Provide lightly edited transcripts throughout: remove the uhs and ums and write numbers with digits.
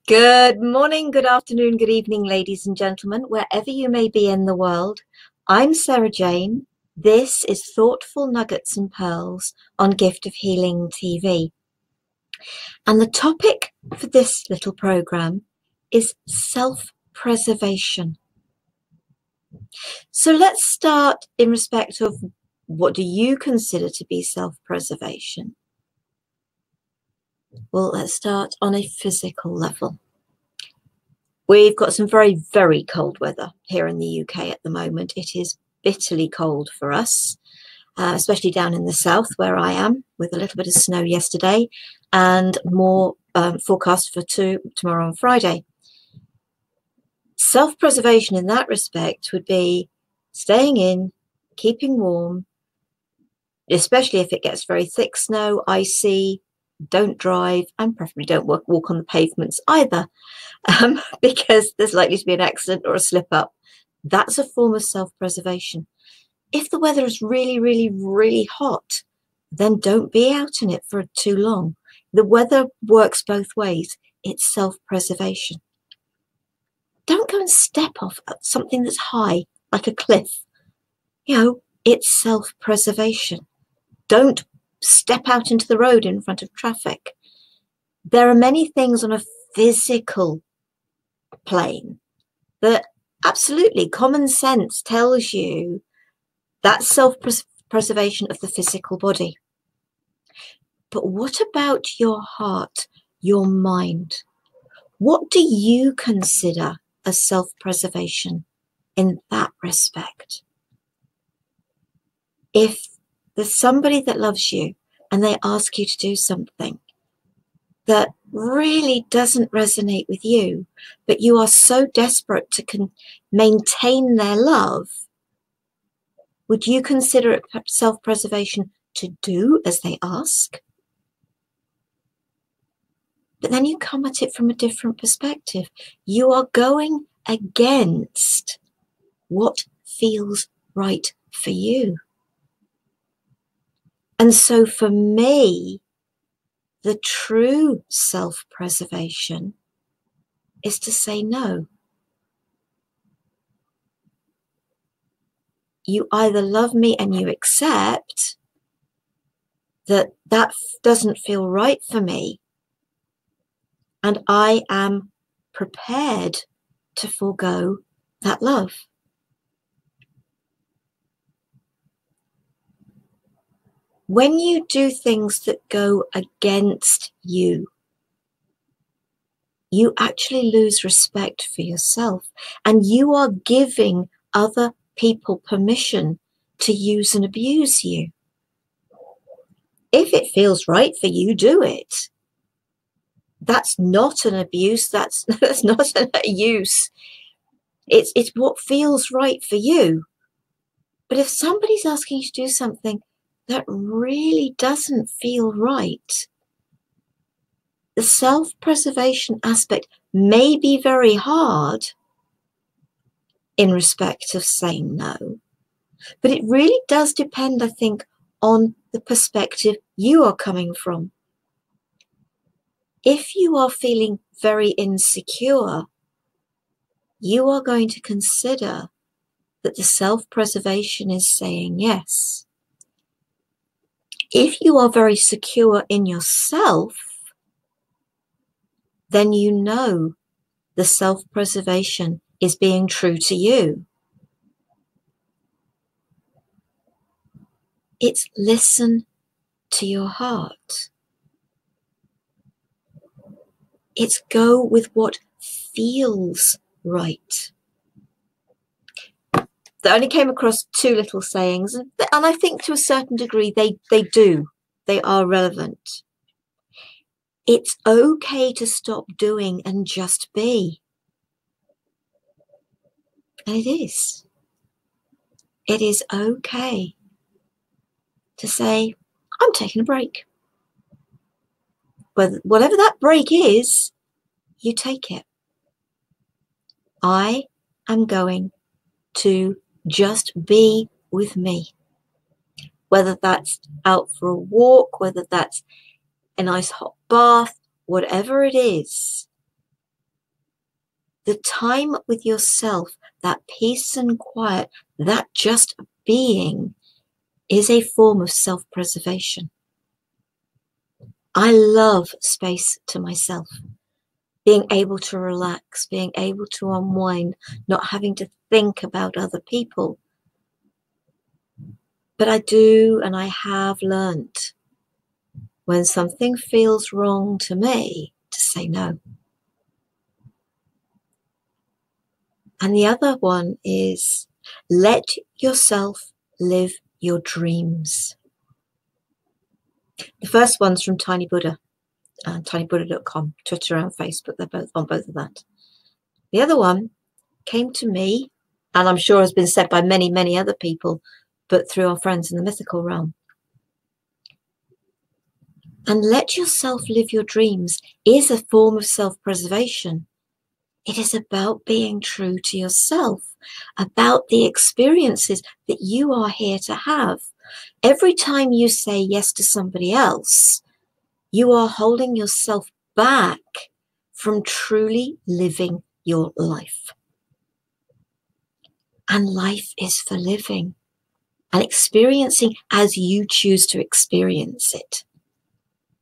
Good morning, good afternoon, good evening, ladies and gentlemen, wherever you may be in the world. I'm Sarah Jane. This is Thoughtful Nuggets and Pearls on Gift of Healing TV. And the topic for this little program is self-preservation. So let's start in respect of what do you consider to be self-preservation? Well, let's start on a physical level. We've got some very, very cold weather here in the UK at the moment. It is bitterly cold for us, especially down in the south where I am, with a little bit of snow yesterday and more forecast for tomorrow and Friday. Self-preservation in that respect would be staying in, keeping warm, especially if it gets very thick snow, icy. Don't drive, and preferably don't walk on the pavements either, because there's likely to be an accident or a slip up. That's a form of self-preservation. If the weather is really, really, really hot, then don't be out in it for too long. The weather works both ways. It's self-preservation. Don't go and step off something that's high, like a cliff. It's self-preservation. Don't step out into the road in front of traffic. There are many things on a physical plane that absolutely common sense tells you that's self-preservation of the physical body. But what about your heart, your mind? What do you consider as self-preservation in that respect? If there's somebody that loves you and they ask you to do something that really doesn't resonate with you, but you are so desperate to maintain their love, would you consider it self-preservation to do as they ask? But then you come at it from a different perspective. You are going against what feels right for you. And so for me, the true self-preservation is to say no. You either love me and you accept that that doesn't feel right for me, and I am prepared to forego that love. When you do things that go against you, you actually lose respect for yourself, and you are giving other people permission to use and abuse you. If it feels right for you, do it. That's not an abuse. That's not an use. It's what feels right for you. But if somebody's asking you to do something that really doesn't feel right, the self-preservation aspect may be very hard in respect of saying no, but it really does depend, I think, on the perspective you are coming from. If you are feeling very insecure, you are going to consider that the self-preservation is saying yes. If you are very secure in yourself, then you know the self-preservation is being true to you. It's listen to your heart. It's go with what feels right. I only came across two little sayings, and I think to a certain degree they are relevant. It's okay to stop doing and just be. And it is. It is okay to say, I'm taking a break. Whatever that break is, you take it. I am going to just be with me. Whether that's out for a walk, whether that's a nice hot bath, whatever it is, The time with yourself, that peace and quiet, that just being, is a form of self-preservation. I love space to myself, being able to relax, being able to unwind, not having to think about other people. But I do, and I have learnt, when something feels wrong to me, to say no. And the other one is, let yourself live your dreams. The first one's from Tiny Buddha, tinybuddha.com, Twitter and Facebook. They're both on both of that. The other one came to me, and I'm sure has been said by many, many other people, but through our friends in the mythical realm. And let yourself live your dreams is a form of self-preservation. It is about being true to yourself, about the experiences that you are here to have. Every time you say yes to somebody else, you are holding yourself back from truly living your life. And life is for living and experiencing as you choose to experience it,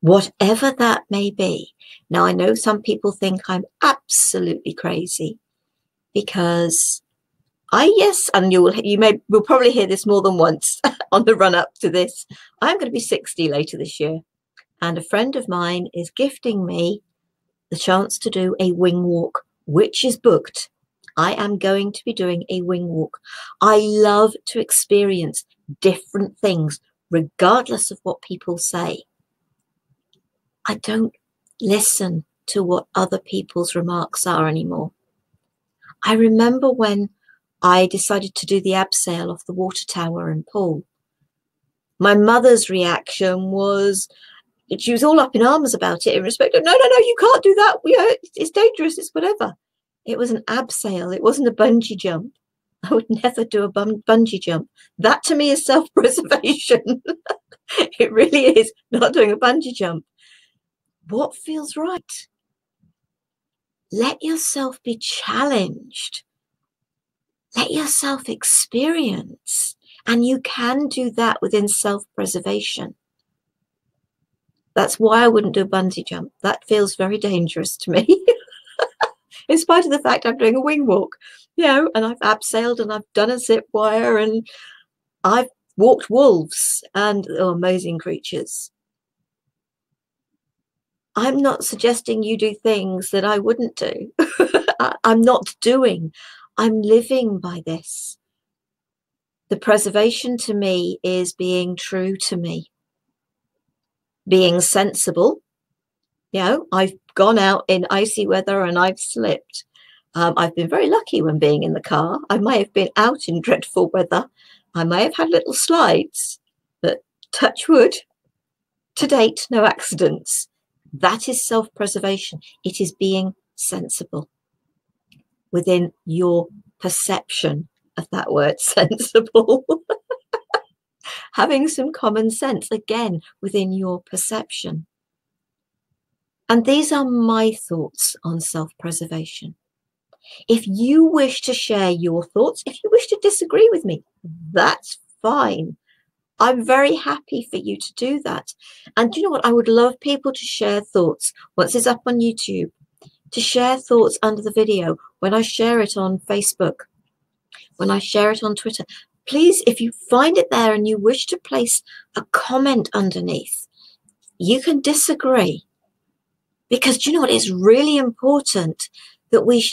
whatever that may be. Now, I know some people think I'm absolutely crazy because we'll probably hear this more than once on the run up to this. I'm going to be 60 later this year, and a friend of mine is gifting me the chance to do a wing walk, which is booked. I am going to be doing a wing walk. I love to experience different things, regardless of what people say. I don't listen to what other people's remarks are anymore. I remember when I decided to do the abseil off the water tower in Poole. My mother's reaction was, she was all up in arms about it in respect of, no, you can't do that. It's dangerous, it's whatever. It was an abseil. It wasn't a bungee jump. I would never do a bungee jump. That to me is self-preservation. It really is, not doing a bungee jump. What feels right? Let yourself be challenged. Let yourself experience. And you can do that within self-preservation. That's why I wouldn't do a bungee jump. That feels very dangerous to me. In spite of the fact I'm doing a wing walk, and I've abseiled and I've done a zip wire and I've walked wolves and amazing creatures. I'm not suggesting you do things that I wouldn't do. I'm not doing. I'm living by this. The preservation to me is being true to me, being sensible. I've gone out in icy weather and I've slipped. I've been very lucky when being in the car. I may have been out in dreadful weather. I may have had little slides, but touch wood, to date, no accidents. That is self-preservation. It is being sensible within your perception of that word, sensible. Having some common sense, again, within your perception. And these are my thoughts on self-preservation. If you wish to share your thoughts, if you wish to disagree with me, that's fine. I'm very happy for you to do that. And do you know what? I would love people to share thoughts once it's up on YouTube, to share thoughts under the video, when I share it on Facebook, when I share it on Twitter. Please, if you find it there and you wish to place a comment underneath, you can disagree. Because do you know what? It's really important that we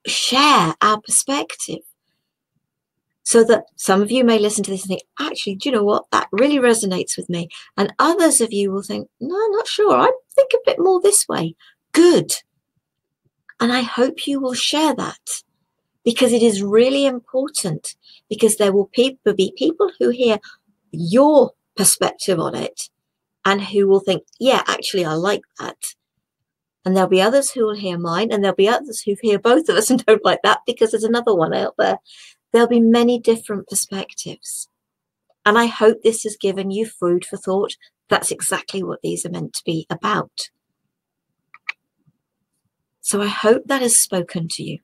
share our perspective, so that some of you may listen to this and think, actually, do you know what? That really resonates with me. And others of you will think, no, I'm not sure. I think a bit more this way. Good. And I hope you will share that, because it is really important, because there will be people who hear your perspective on it and who will think, yeah, actually, I like that. And there'll be others who will hear mine, and there'll be others who hear both of us and don't like that, because there's another one out there. There'll be many different perspectives. And I hope this has given you food for thought. That's exactly what these are meant to be about. So I hope that has spoken to you.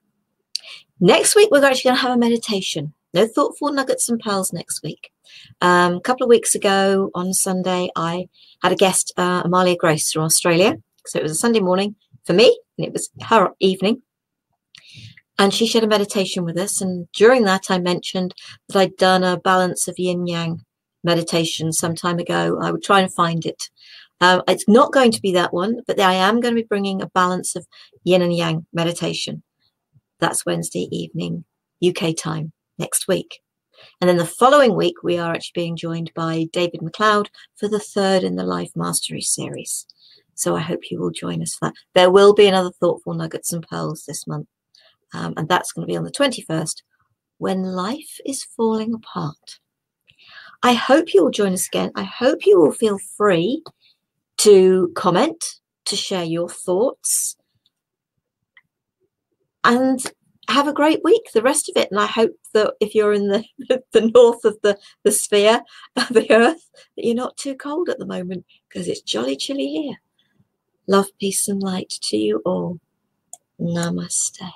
Next week, we're actually going to have a meditation. No thoughtful nuggets and pearls next week. A couple of weeks ago on Sunday, I had a guest, Amalia Grace from Australia. So it was a Sunday morning for me, and it was her evening. And she shared a meditation with us. And during that, I mentioned that I'd done a balance of yin yang meditation some time ago. I would try and find it. It's not going to be that one, but I am going to be bringing a balance of yin and yang meditation. That's Wednesday evening, UK time, next week. And then the following week, we are actually being joined by David McLeod for the third in the Life Mastery series. So I hope you will join us for that. There will be another Thoughtful Nuggets and Pearls this month. And that's going to be on the 21st, when life is falling apart. I hope you will join us again. I hope you will feel free to comment, to share your thoughts, and have a great week, the rest of it. And I hope that if you're in the north of the sphere of the earth, that you're not too cold at the moment, because it's jolly chilly here. Love, peace and light to you all. Namaste.